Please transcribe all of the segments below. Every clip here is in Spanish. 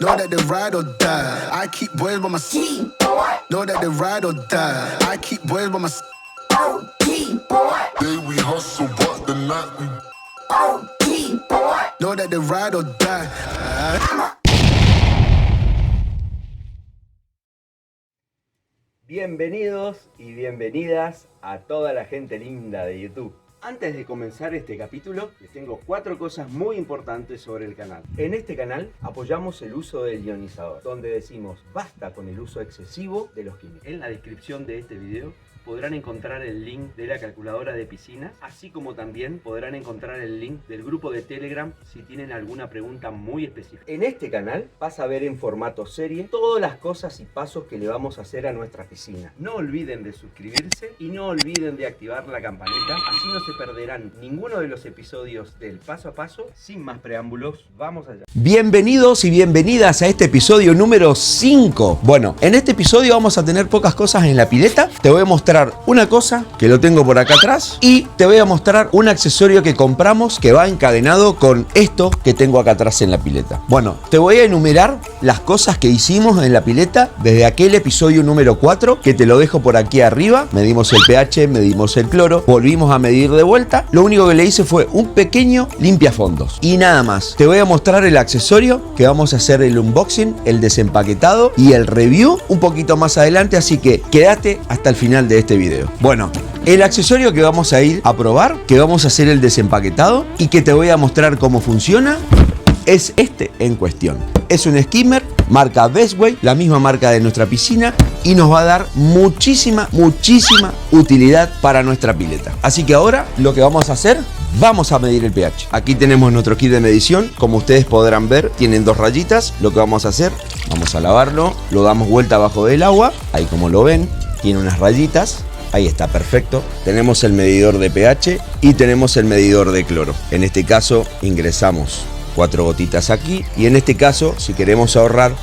Know that they ride or die. I keep boys by my side. Know that they ride or die. I keep boys by my side. Day we hustle, but the night we Know that they ride or die. Bienvenidos y bienvenidas a toda la gente linda de YouTube. Antes de comenzar este capítulo, les tengo 4 cosas muy importantes sobre el canal. En este canal apoyamos el uso del ionizador, donde decimos basta con el uso excesivo de los químicos. En la descripción de este video podrán encontrar el link de la calculadora de piscinas, así como también podrán encontrar el link del grupo de Telegram si tienen alguna pregunta muy específica. En este canal vas a ver en formato serie todas las cosas y pasos que le vamos a hacer a nuestra piscina. No olviden de suscribirse y no olviden de activar la campanita, así no se perderán ninguno de los episodios del paso a paso. Sin más preámbulos, vamos allá. Bienvenidos y bienvenidas a este episodio número 5. Bueno, en este episodio vamos a tener pocas cosas en la pileta. Te voy a mostrar una cosa que lo tengo por acá atrás y te voy a mostrar un accesorio que compramos que va encadenado con esto que tengo acá atrás en la pileta. Bueno, te voy a enumerar las cosas que hicimos en la pileta desde aquel episodio número 4 que te lo dejo por aquí arriba. Medimos el pH, medimos el cloro, volvimos a medir de vuelta. Lo único que le hice fue un pequeño limpiafondos y nada más. Te voy a mostrar el accesorio que vamos a hacer el unboxing, el desempaquetado y el review un poquito más adelante, así que quédate hasta el final de este video. Bueno, el accesorio que vamos a ir a probar, que vamos a hacer el desempaquetado y que te voy a mostrar cómo funciona, es este en cuestión. Es un skimmer marca Bestway, la misma marca de nuestra piscina, y nos va a dar muchísima utilidad para nuestra pileta. Así que ahora lo que vamos a hacer, vamos a medir el pH. Aquí tenemos nuestro kit de medición. Como ustedes podrán ver, tienen 2 rayitas. Lo que vamos a hacer, vamos a lavarlo, lo damos vuelta abajo del agua. Ahí, como lo ven, tiene unas rayitas. Ahí está, perfecto. Tenemos el medidor de pH y tenemos el medidor de cloro. En este caso ingresamos 4 gotitas aquí y en este caso, si queremos ahorrar,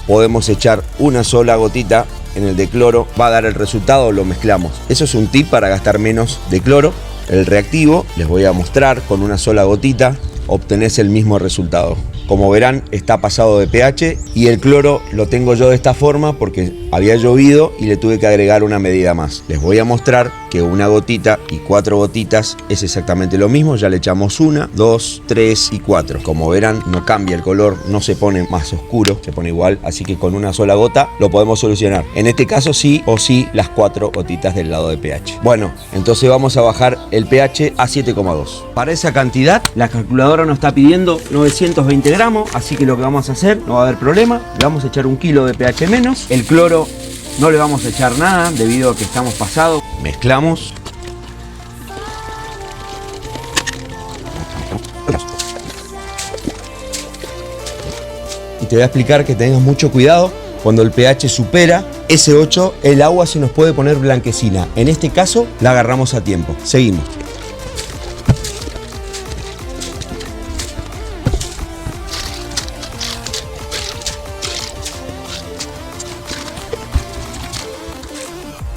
podemos echar una sola gotita en el de cloro. Va a dar el resultado, lo mezclamos. Eso es un tip para gastar menos de cloro. El reactivo, les voy a mostrar, con una sola gotita obtenés el mismo resultado. Como verán, está pasado de pH y el cloro lo tengo yo de esta forma porque había llovido y le tuve que agregar una medida más. Les voy a mostrar que una gotita y 4 gotitas es exactamente lo mismo. Ya le echamos 1, 2, 3 y 4. Como verán, no cambia el color, no se pone más oscuro, se pone igual. Así que con una sola gota lo podemos solucionar. En este caso sí o sí las 4 gotitas del lado de pH. Bueno, entonces vamos a bajar el pH a 7,2. Para esa cantidad, la calculadora nos está pidiendo 920 gramos, así que lo que vamos a hacer, no va a haber problema, le vamos a echar 1 kilo de pH menos. El cloro no le vamos a echar nada debido a que estamos pasados. Mezclamos. Y te voy a explicar que tengas mucho cuidado. Cuando el pH supera ese 8, el agua se nos puede poner blanquecina. En este caso, la agarramos a tiempo. Seguimos.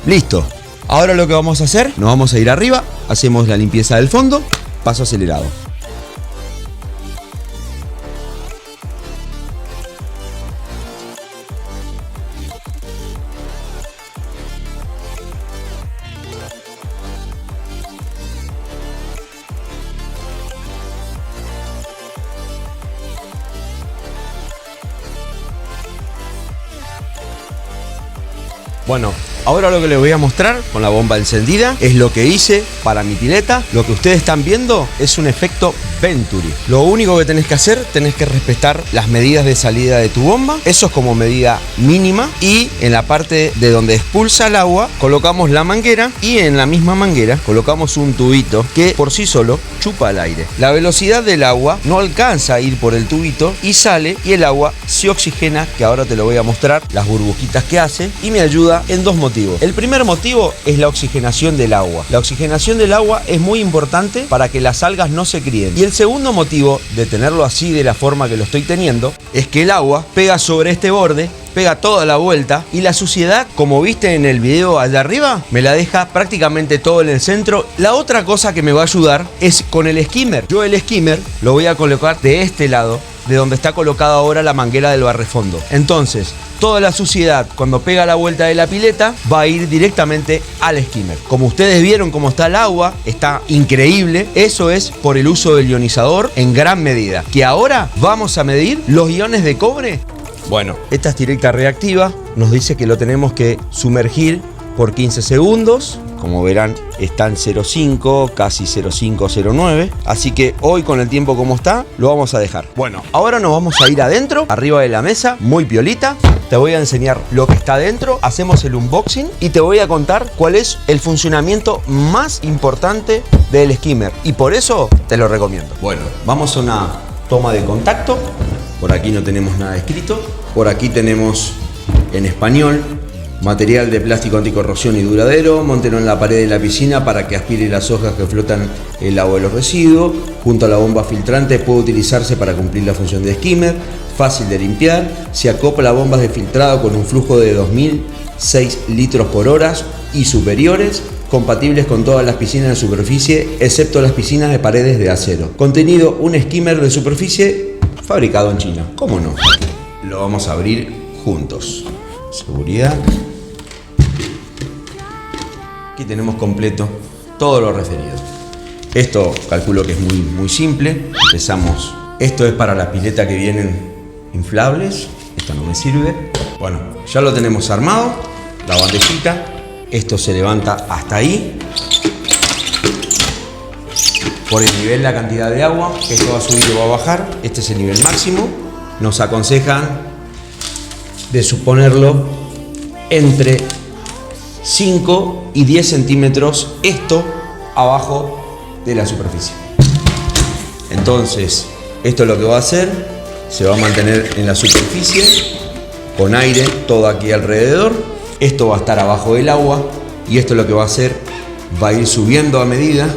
Listo. Ahora lo que vamos a hacer, nos vamos a ir arriba, hacemos la limpieza del fondo, paso acelerado. Bueno, ahora lo que les voy a mostrar con la bomba encendida es lo que hice para mi pileta. Lo que ustedes están viendo es un efecto Venturi. Lo único que tenés que hacer, tenés que respetar las medidas de salida de tu bomba. Eso es como medida mínima. Y en la parte de donde expulsa el agua, colocamos la manguera y en la misma manguera colocamos un tubito que por sí solo chupa el aire. La velocidad del agua no alcanza a ir por el tubito y sale y el agua se oxigena, que ahora te lo voy a mostrar, las burbujitas que hace, y me ayuda en 2 motivos. El primer motivo es la oxigenación del agua. La oxigenación del agua es muy importante para que las algas no se críen. Y el segundo motivo de tenerlo así de la forma que lo estoy teniendo es que el agua pega sobre este borde, pega toda la vuelta y la suciedad, como viste en el video allá arriba, me la deja prácticamente todo en el centro. La otra cosa que me va a ayudar es con el skimmer. Yo el skimmer lo voy a colocar de este lado de donde está colocada ahora la manguera del barrefondo. Entonces, toda la suciedad, cuando pega la vuelta de la pileta, va a ir directamente al skimmer. Como ustedes vieron cómo está el agua, está increíble. Eso es por el uso del ionizador en gran medida. Que ahora vamos a medir los iones de cobre. Bueno, esta es directa reactiva. Nos dice que lo tenemos que sumergir por 15 segundos. Como verán, está en 0,5, casi 0,5, 0,9. Así que hoy, con el tiempo como está, lo vamos a dejar. Bueno, ahora nos vamos a ir adentro, arriba de la mesa, muy piolita. Te voy a enseñar lo que está adentro, hacemos el unboxing y te voy a contar cuál es el funcionamiento más importante del skimmer. Y por eso te lo recomiendo. Bueno, vamos a una toma de contacto. Por aquí no tenemos nada escrito. Por aquí tenemos en español: material de plástico anticorrosión y duradero, móntelo en la pared de la piscina para que aspire las hojas que flotan el agua de los residuos. Junto a la bomba filtrante, puede utilizarse para cumplir la función de skimmer. Fácil de limpiar. Se acopla a bombas de filtrado con un flujo de 2006 litros por hora y superiores, compatibles con todas las piscinas de superficie, excepto las piscinas de paredes de acero. Contenido: un skimmer de superficie fabricado en China. ¿Cómo no? Lo vamos a abrir juntos. Seguridad. Aquí tenemos completo todo lo referido. Esto calculo que es muy simple. Empezamos. Esto es para las piletas que vienen inflables. Esto no me sirve. Bueno, ya lo tenemos armado. La bandejita. Esto se levanta hasta ahí. Por el nivel, la cantidad de agua. Esto va a subir o va a bajar. Este es el nivel máximo. Nos aconsejan de suponerlo entre 5 y 10 centímetros, esto abajo de la superficie. Entonces, esto lo que va a hacer, se va a mantener en la superficie con aire todo aquí alrededor. Esto va a estar abajo del agua y esto lo que va a hacer, va a ir subiendo a medida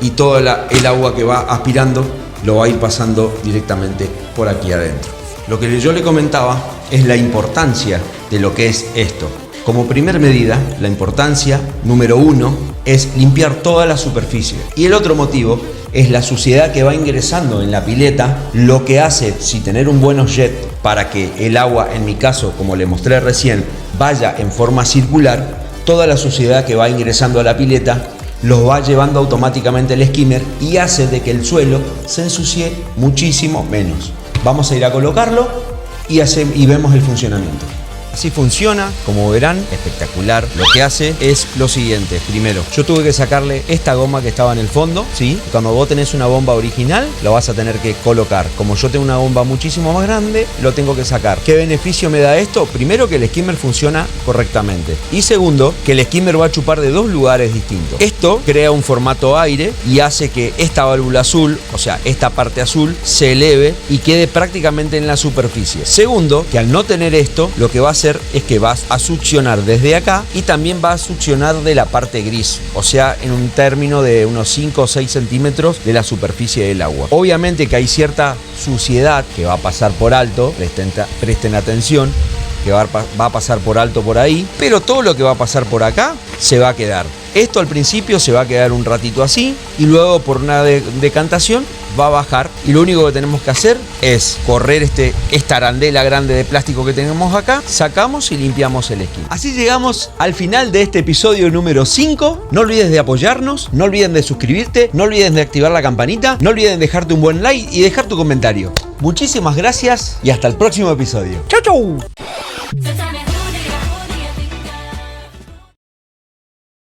y todo el agua que va aspirando lo va a ir pasando directamente por aquí adentro. Lo que yo le comentaba es la importancia de lo que es esto. Como primer medida, la importancia número 1 es limpiar toda la superficie. Y el otro motivo es la suciedad que va ingresando en la pileta, lo que hace, si tener un buen jet para que el agua, en mi caso, como le mostré recién, vaya en forma circular, toda la suciedad que va ingresando a la pileta los va llevando automáticamente el skimmer y hace de que el suelo se ensucie muchísimo menos. Vamos a ir a colocarlo y vemos el funcionamiento. Así funciona, como verán, espectacular. Lo que hace es lo siguiente. Primero, yo tuve que sacarle esta goma que estaba en el fondo, ¿sí? Cuando vos tenés una bomba original, lo vas a tener que colocar. Como yo tengo una bomba muchísimo más grande, lo tengo que sacar. ¿Qué beneficio me da esto? Primero, que el skimmer funciona correctamente. Y segundo, que el skimmer va a chupar de dos lugares distintos. Esto crea un formato aire y hace que esta válvula azul, o sea, esta parte azul, se eleve y quede prácticamente en la superficie. Segundo, que al no tener esto, lo que va a hacer es que vas a succionar desde acá y también va a succionar de la parte gris, o sea, en un término de unos 5 o 6 centímetros de la superficie del agua. Obviamente que hay cierta suciedad que va a pasar por alto, presten atención, que va a pasar por alto por ahí, pero todo lo que va a pasar por acá se va a quedar. Esto al principio se va a quedar un ratito así y luego por una decantación va a bajar y lo único que tenemos que hacer es correr esta arandela grande de plástico que tenemos acá, sacamos y limpiamos el skimmer. Así llegamos al final de este episodio número 5. No olvides de apoyarnos, no olviden de suscribirte, no olviden de activar la campanita, no olviden dejarte un buen like y dejar tu comentario. Muchísimas gracias y hasta el próximo episodio. ¡Chau, chau!